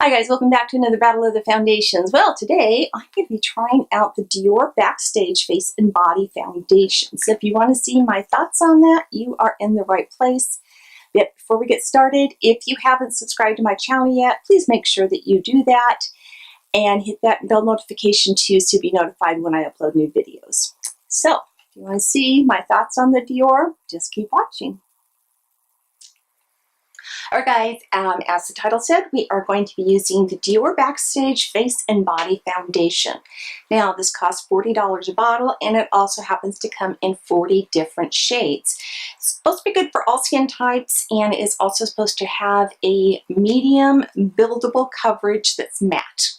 Hi guys, welcome back to another Battle of the Foundations. Well, today I'm going to be trying out the Dior Backstage Face and Body Foundation. So if you want to see my thoughts on that, you are in the right place. But before we get started, if you haven't subscribed to my channel yet, please make sure that you do that and hit that bell notification too so you'll be notified when I upload new videos. So if you want to see my thoughts on the Dior, just keep watching. Alright guys, as the title said, we are going to be using the Dior Backstage Face and Body Foundation. Now this costs $40 a bottle and it also happens to come in 40 different shades. It's supposed to be good for all skin types and it is also supposed to have a medium buildable coverage that's matte.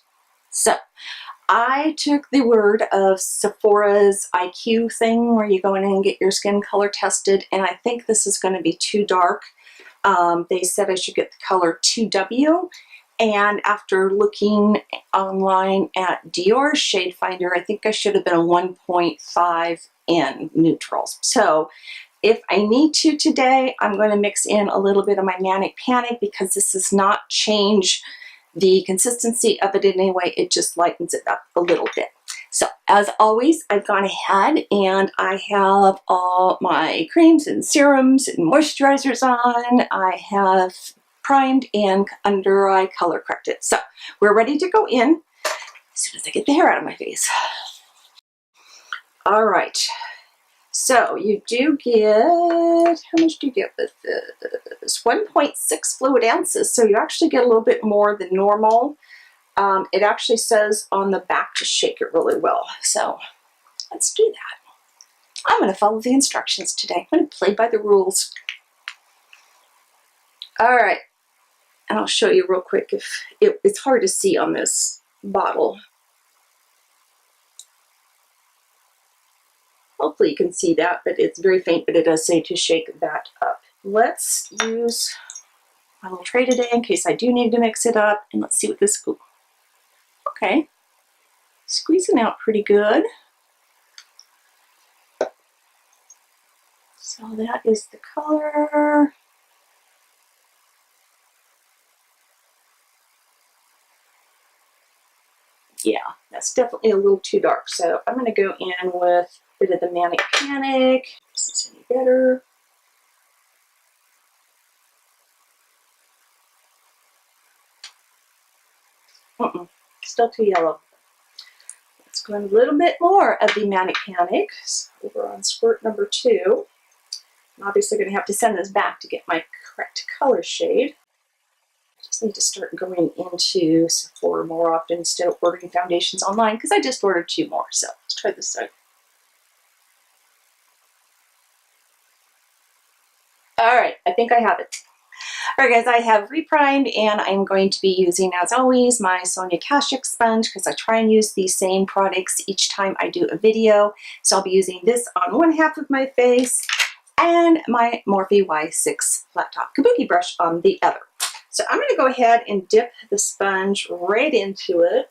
So I took the word of Sephora's IQ thing where you go in and get your skin color tested, and I think this is going to be too dark. They said I should get the color 2W, and after looking online at Dior's shade finder, I think I should have been a 1.5 in neutrals. So if I need to today, I'm going to mix in a little bit of my Manic Panic because this does not change the consistency of it in any way. It just lightens it up a little bit. So as always, I've gone ahead and I have all my creams and serums and moisturizers on. I have primed and under eye color corrected. So we're ready to go in as soon as I get the hair out of my face. All right. So you do get, how much do you get with this? 1.6 fluid ounces. So you actually get a little bit more than normal. It actually says on the back to shake it really well. So let's do that. I'm going to follow the instructions today. I'm going to play by the rules. All right. And I'll show you real quick if it's hard to see on this bottle. Hopefully you can see that, but it's very faint, but it does say to shake that up. Let's use my little tray today in case I do need to mix it up. And let's see what this, ooh, okay, squeezing out pretty good. So that is the color. Yeah, that's definitely a little too dark. So I'm going to go in with a bit of the Manic Panic. This is any better. Still too yellow. Let's go in a little bit more of the Manic Panic. So over on squirt number 2. I'm obviously going to have to send this back to get my correct color shade. I just need to start going into Sephora more often instead of ordering foundations online because I just ordered 2 more. So let's try this side. All right, I think I have it. All right, guys, I have reprimed, and I'm going to be using, as always, my Sonia Kashuk sponge because I try and use these same products each time I do a video. So I'll be using this on one half of my face and my Morphe Y6 flat top kabuki brush on the other. So I'm going to go ahead and dip the sponge right into it.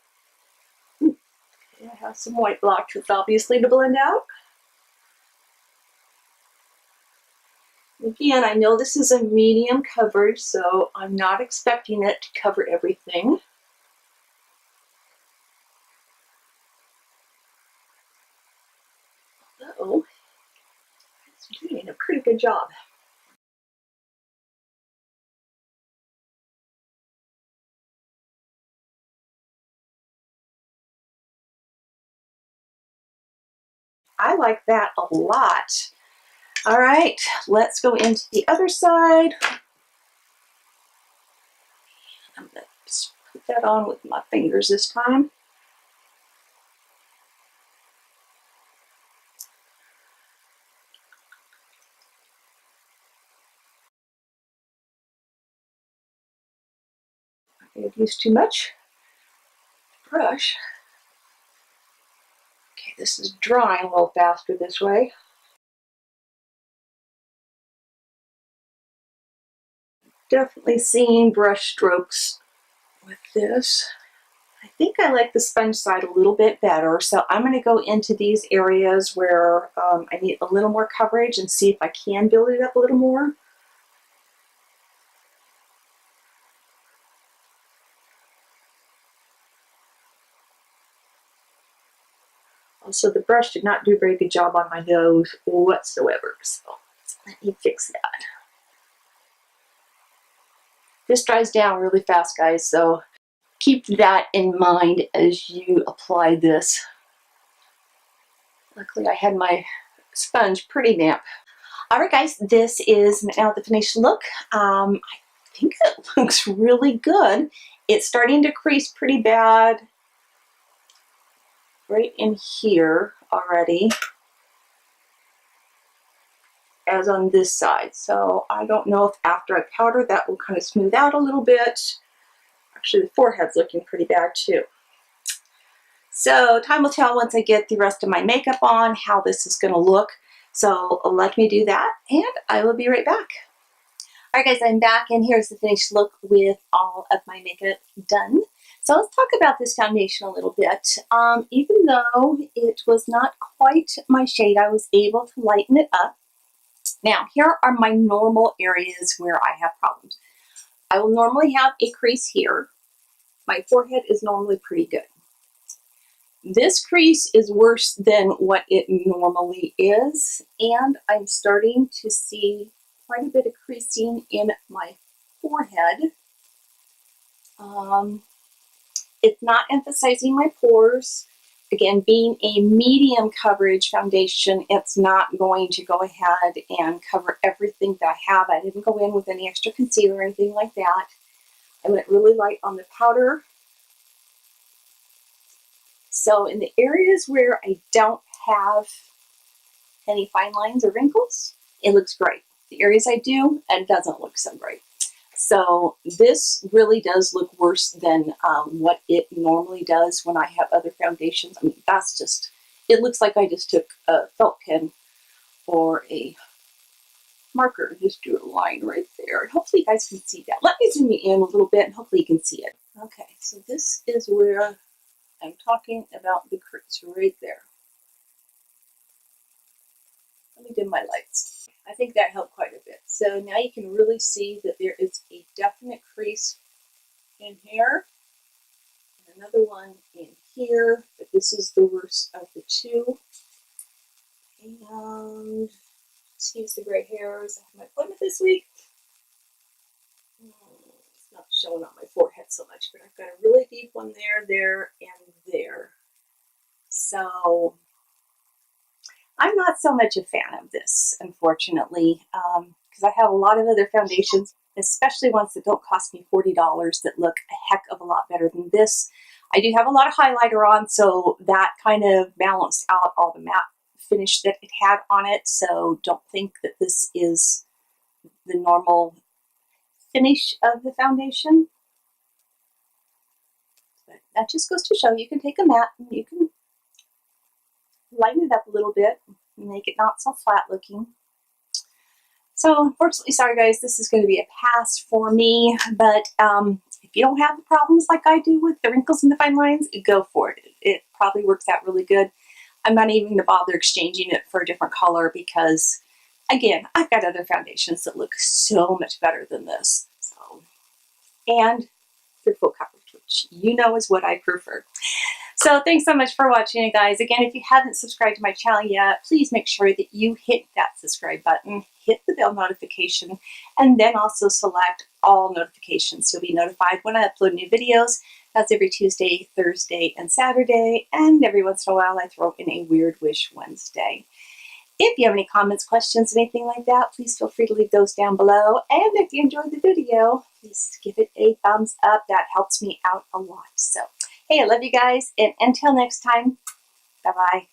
Okay, I have some white blotches, obviously, to blend out. Again, I know this is a medium coverage, so I'm not expecting it to cover everything. Uh-oh, it's doing a pretty good job. I like that a lot. All right, let's go into the other side. I'm going to put that on with my fingers this time. I've used too much brush. Okay, this is drying a little faster this way. Definitely seeing brush strokes with this. I think I like the sponge side a little bit better, so I'm going to go into these areas where I need a little more coverage and see if I can build it up a little more. Also, the brush did not do a very good job on my nose whatsoever. So let me fix that. This dries down really fast, guys, so keep that in mind as you apply this. Luckily, I had my sponge pretty damp. All right, guys, this is now the finished look. I think it looks really good. It's starting to crease pretty bad right in here already, as on this side. So I don't know if after I powder that will kind of smooth out a little bit. Actually, the forehead's looking pretty bad too. So time will tell once I get the rest of my makeup on how this is going to look. So let me do that and I will be right back. All right, guys, I'm back and here's the finished look with all of my makeup done. So let's talk about this foundation a little bit. Even though it was not quite my shade, I was able to lighten it up. Now, here are my normal areas where I have problems. I will normally have a crease here. My forehead is normally pretty good. This crease is worse than what it normally is, and I'm starting to see quite a bit of creasing in my forehead. It's not emphasizing my pores. Again, being a medium coverage foundation, it's not going to go ahead and cover everything that I have. I didn't go in with any extra concealer or anything like that. I went really light on the powder. So in the areas where I don't have any fine lines or wrinkles, it looks great. The areas I do, it doesn't look so great. So this really does look worse than what it normally does when I have other foundations. I mean, that's just, it looks like I just took a felt pen or a marker and just drew a line right there. And hopefully you guys can see that. Let me zoom in a little bit and hopefully you can see it. Okay, so this is where I'm talking about the crease right there. Let me dim my lights. I think that helped quite a bit. So now you can really see that there is a definite crease in here and another one in here, but this is the worst of the two. And excuse the gray hairs. I have my appointment this week. It's not showing on my forehead so much, but I've got a really deep one there, there, and there. So I'm not so much a fan of this, unfortunately, because I have a lot of other foundations, especially ones that don't cost me $40 that look a heck of a lot better than this. I do have a lot of highlighter on, so that kind of balanced out all the matte finish that it had on it, so don't think that this is the normal finish of the foundation. But that just goes to show you can take a matte and you can lighten it up a little bit, make it not so flat looking. So unfortunately, sorry guys, this is going to be a pass for me, but if you don't have the problems like I do with the wrinkles and the fine lines, go for it. It probably works out really good. I'm not even going to bother exchanging it for a different color because, again, I've got other foundations that look so much better than this. So, and they're full coverage, which you know is what I prefer. So thanks so much for watching, guys. Again, if you haven't subscribed to my channel yet, please make sure that you hit that subscribe button, hit the bell notification, and then also select all notifications. You'll be notified when I upload new videos. That's every Tuesday, Thursday, and Saturday, and every once in a while I throw in a Weird Wish Wednesday. If you have any comments, questions, anything like that, please feel free to leave those down below. And if you enjoyed the video, please give it a thumbs up. That helps me out a lot. So, hey, I love you guys, and until next time, bye-bye.